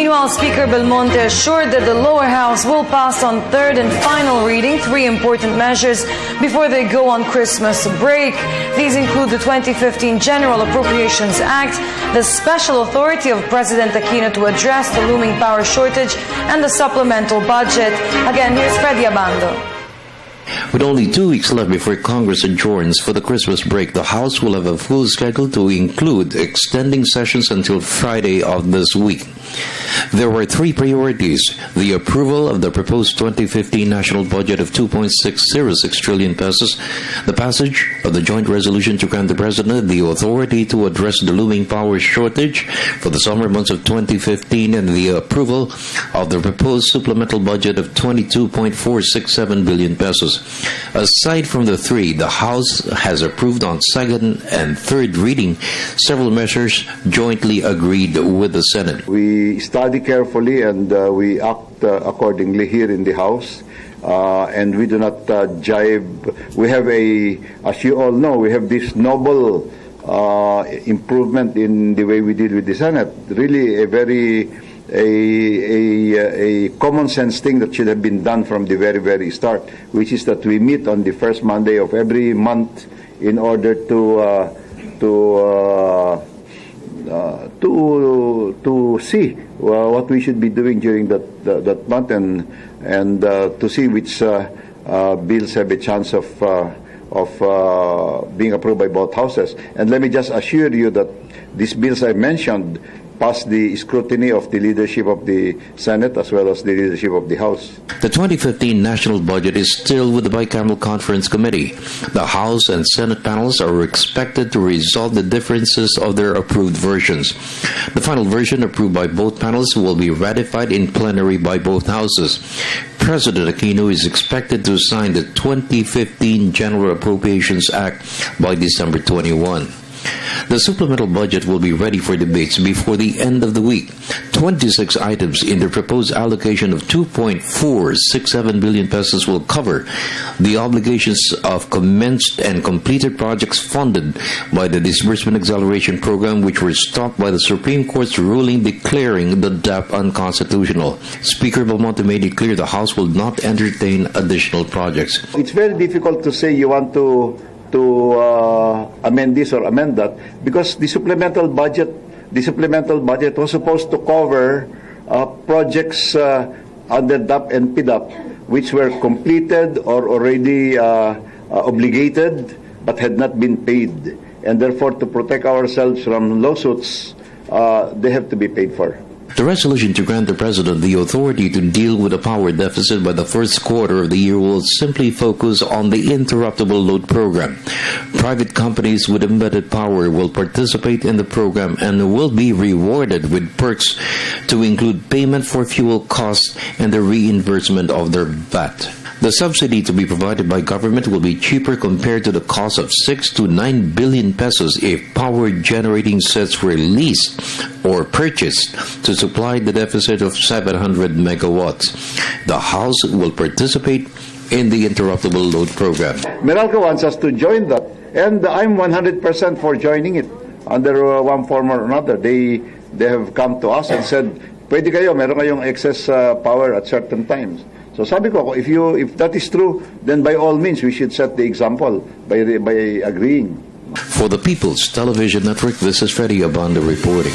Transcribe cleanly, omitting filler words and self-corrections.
Meanwhile, Speaker Belmonte assured that the lower house will pass on third and final reading 3 important measures before they go on Christmas break. These include the 2015 General Appropriations Act, the special authority of President Aquino to address the looming power shortage, and the supplemental budget. Again, here's Freddy Abando. With only 2 weeks left before Congress adjourns for the Christmas break, the House will have a full schedule to include extending sessions until Friday of this week. There were 3 priorities: the approval of the proposed 2015 national budget of 2.606 trillion pesos, the passage of the joint resolution to grant the President the authority to address the looming power shortage for the summer months of 2015, and the approval of the proposed supplemental budget of 22.467 billion pesos. Aside from the 3, the House has approved on second and third reading several measures jointly agreed with the Senate. We study carefully and we act accordingly here in the House, and we do not jibe. We have as you all know, we have this noble improvement in the way we did with the Senate. Really a very a common sense thing that should have been done from the very, very start, which is that we meet on the first Monday of every month in order to see what we should be doing during that month, and to see which bills have a chance of being approved by both houses. And let me just assure you that these bills I mentioned pass the scrutiny of the leadership of the Senate as well as the leadership of the House. The 2015 national budget is still with the Bicameral Conference Committee. The House and Senate panels are expected to resolve the differences of their approved versions. The final version approved by both panels will be ratified in plenary by both houses. President Aquino is expected to sign the 2015 General Appropriations Act by December 21. The supplemental budget will be ready for debates before the end of the week. 26 items in the proposed allocation of 2.467 billion pesos will cover the obligations of commenced and completed projects funded by the Disbursement Acceleration Program, which were stopped by the Supreme Court's ruling declaring the DAP unconstitutional. Speaker Belmonte made it clear the House will not entertain additional projects. It's very difficult to say you want to amend this or amend that, because the supplemental budget was supposed to cover projects under DAP and PDAP which were completed or already obligated but had not been paid, and therefore to protect ourselves from lawsuits, they have to be paid for. The resolution to grant the President the authority to deal with a power deficit by the first quarter of the year will simply focus on the interruptible load program. Private companies with embedded power will participate in the program and will be rewarded with perks to include payment for fuel costs and the reimbursement of their VAT. The subsidy to be provided by government will be cheaper compared to the cost of 6 to 9 billion pesos if power generating sets were leased or purchased to supply the deficit of 700 megawatts. The House will participate in the interruptible load program. Meralco wants us to join that, and I'm 100% for joining it under one form or another. They have come to us and said, pwede kayo, meron kayong excess power at certain times. So sabi ko, if that is true, then by all means we should set the example by agreeing. For the People's Television Network, this is Freddy Abando reporting.